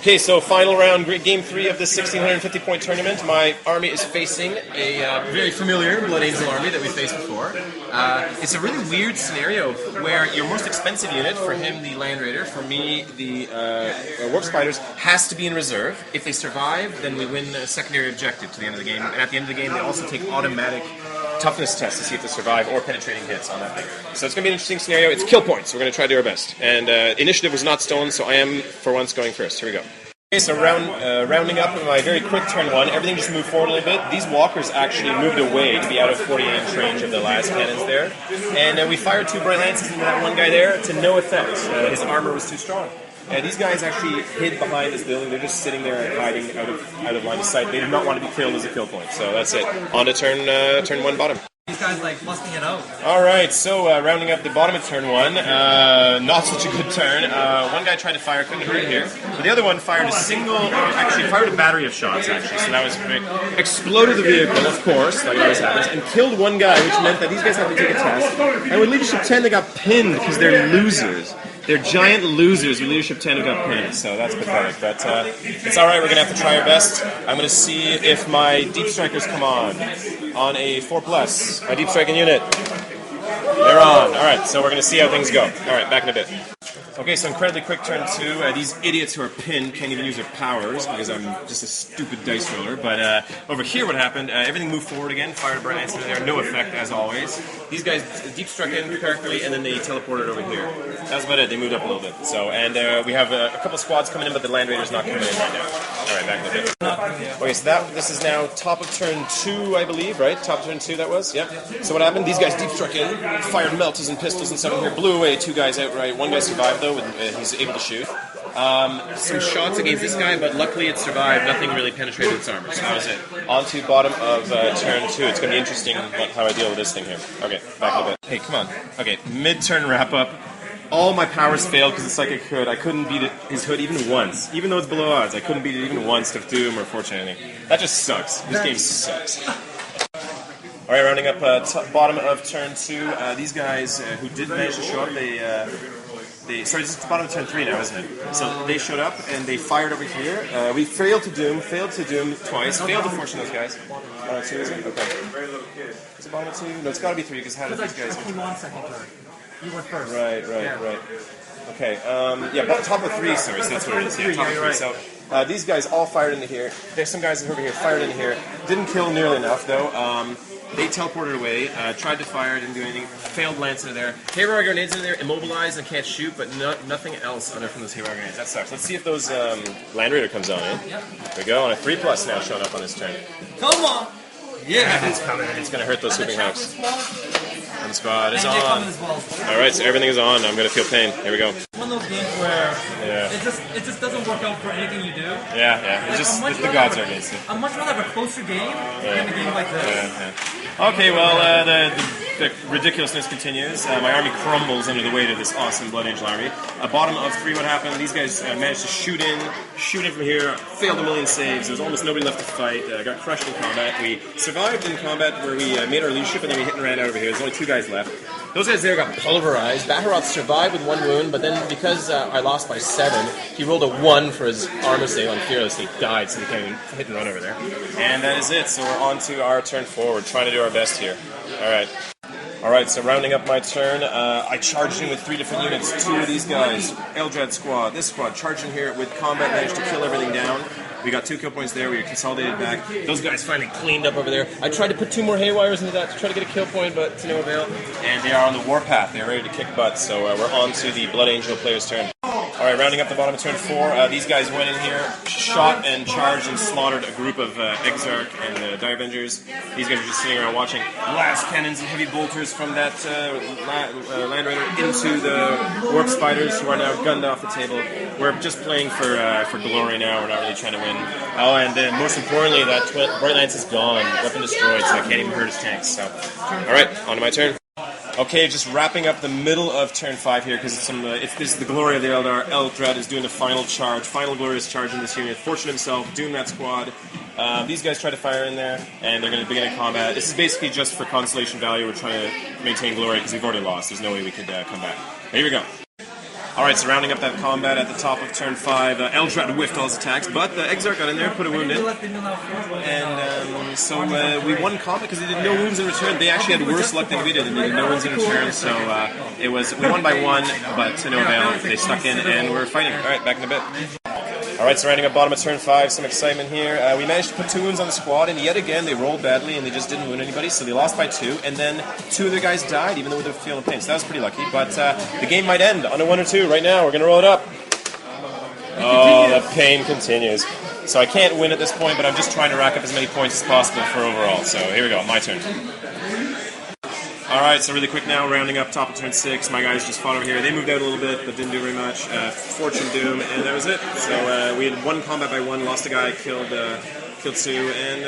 Okay, so final round, game 3 of this 1,650-point tournament. My army is facing a very familiar Blood Angel army that we faced before. It's a really weird scenario where your most expensive unit, for him the Land Raider, for me the Warp Spiders, has to be in reserve. If they survive, then we win a secondary objective to the end of the game. And at the end of the game, they also take automatic toughness tests to see if they survive or penetrating hits on that thing. So it's going to be an interesting scenario. It's kill points. We're going to try to do our best. And initiative was not stolen, so I am, for once, going first. Here we go. Okay, so rounding up my very quick turn 1, everything just moved forward a little bit. These walkers actually moved away to be out of 40-inch range of the last cannons there. And we fired 2 Bright Lances into that one guy there to no effect. His armor was too strong. These guys actually hid behind this building. They're just sitting there hiding out of line of sight. They did not want to be killed as a kill point. So that's it. On to turn 1 bottom. These guys like busting it out. Alright, so rounding up the bottom of turn 1, not such a good turn. One guy tried to fire, couldn't hit here, but the other one fired fired a battery of shots actually, so that was great. Exploded the vehicle, of course, like always happens, and killed one guy, which meant that these guys have to take a test. And with Leadership 10 they got pinned because they're losers. They're giant losers with Leadership 10 who got pinned, so that's pathetic. But it's alright, we're going to have to try our best. I'm going to see if my Deep Strikers come on a 4+. My Deep Striking unit. They're on. Alright, so we're going to see how things go. Alright, back in a bit. Okay, so incredibly quick turn 2. These idiots who are pinned can't even use their powers because I'm just a stupid dice roller. But over here what happened, everything moved forward again, fired a Bright Lance into there, no effect as always. These guys deep struck in correctly and then they teleported over here. That was about it, they moved up a little bit. So, and we have a couple squads coming in, but the Land Raider's not coming in right now. Alright, back in a bit. Okay, so this is now top of turn 2, I believe, right? Top of turn 2 that was? Yep. So what happened, these guys deep struck in, fired meltas and pistols and stuff in here, blew away 2 guys outright. One guy survived though, he's able to shoot. Some shots against this guy, but luckily it survived. Nothing really penetrated its armor, so that was it. On to bottom of turn 2. It's going to be interesting how I deal with this thing here. Okay, back in a bit. Hey, come on. Okay, mid-turn wrap-up. All my powers failed because the Psychic Hood. I couldn't beat his hood even once. Even though it's below odds, I couldn't beat it even once to Doom or Fortune or anything. That just sucks. This game sucks. Alright, rounding up bottom of turn 2. These guys who did manage to show up, sorry, this is the bottom of turn 3 now, isn't it? So they showed up and they fired over here. We failed to Doom twice, failed to Fortune those guys. 2, is it? Okay. Is it bottom of 2? No, it's got to be 3 because how did these guys... You won second turn. You went first. Right. Okay, top of 3, sorry, so that's what it is. Yeah, top of 3. Right. So these guys all fired into here. There's some guys over here fired into here. Didn't kill nearly enough, though. They teleported away, tried to fire, didn't do anything, failed lance into there. Haywire grenades in there, immobilized and can't shoot, but nothing else under from those Haywire grenades. That sucks. Let's see if those Land Raider comes on in. Here we go, on a 3+ now showing up on this turn. Come on! Yeah! It's coming. It's going to hurt those Swooping Hawks. One squad is on. Well. Alright, so everything is on. I'm going to feel pain. Here we go. It's one of those games where it just doesn't work out for anything you do. Yeah. It's just the gods are against it. I'd much rather have a closer game than a game like this. Yeah. Okay, well, the ridiculousness continues. My army crumbles under the weight of this awesome Blood Angel army. Bottom of 3, what happened? These guys managed to shoot in from here, failed a million saves. There was almost nobody left to fight. Got crushed in combat. We survived in combat where we made our leadership and then we hit and ran out over here. There's only 2 guys left. Those guys there got pulverized. Baharoth survived with 1 wound, but then because I lost by 7, he rolled a 1 for his armor save on Fearless. He died, so he can't even hit and run over there. And that is it. So we're on to our turn forward, trying to do our best here. Alright, so rounding up my turn, I charged in with 3 different units. 2 of these guys, Eldrad squad, this squad, charged in here with combat, managed to kill everything down. We got 2 kill points there, we were consolidated back. Those guys finally cleaned up over there. I tried to put 2 more Haywires into that to try to get a kill point, but to no avail. And they are on the warpath, they're ready to kick butt, so we're on to the Blood Angel player's turn. Alright, rounding up the bottom of turn 4, these guys went in here, shot and charged and slaughtered a group of Exarch and Dire Avengers. These guys are just sitting around watching. Blast cannons and heavy bolters from that Land Raider into the Warp Spiders, who are now gunned off the table. We're just playing for glory now, we're not really trying to win. Oh, and then most importantly, that Bright Lance is gone, weapon destroyed, so I can't even hurt his tanks. So, alright, on to my turn. Okay, just wrapping up the middle of turn 5 here, because this is the glory of the Eldar. Eldrad is doing the final charge, final glorious charge in this unit. Fortune himself, Doom that squad. These guys try to fire in there, and they're going to begin a combat. This is basically just for consolation value. We're trying to maintain glory, because we've already lost. There's no way we could come back. Here we go. Alright, so rounding up that combat at the top of turn 5, Eldrad whiffed all his attacks, but the Exarch got in there, put a wound in. And so we won combat because they did no wounds in return. They actually had worse luck than we did, and they did no wounds in return, so we won by 1, but to no avail. They stuck in, and we're fighting. Alright, back in a bit. Alright, so rounding up bottom of turn 5, some excitement here. We managed to put 2 wounds on the squad, and yet again they rolled badly and they just didn't wound anybody, so they lost by 2, and then 2 of their guys died, even though they were feeling pain, so that was pretty lucky. But the game might end on a 1 or 2 right now. We're going to roll it up. Oh, the pain continues. So I can't win at this point, but I'm just trying to rack up as many points as possible for overall. So here we go, my turn. Alright, so really quick now, rounding up top of turn 6. My guys just fought over here. They moved out a little bit, but didn't do very much. Fortune Doom, and that was it. So we had 1 combat by 1, lost a guy, killed 2, and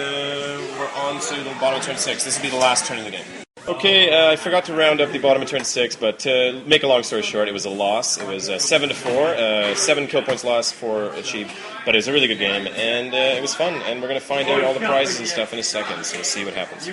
we're on to the bottom of turn 6. This will be the last turn of the game. Okay, I forgot to round up the bottom of turn 6, but to make a long story short, it was a loss. It was 7-4, 7 kill points lost, 4 achieved, but it was a really good game, and it was fun, and we're going to find out all the prizes and stuff in a second, so we'll see what happens.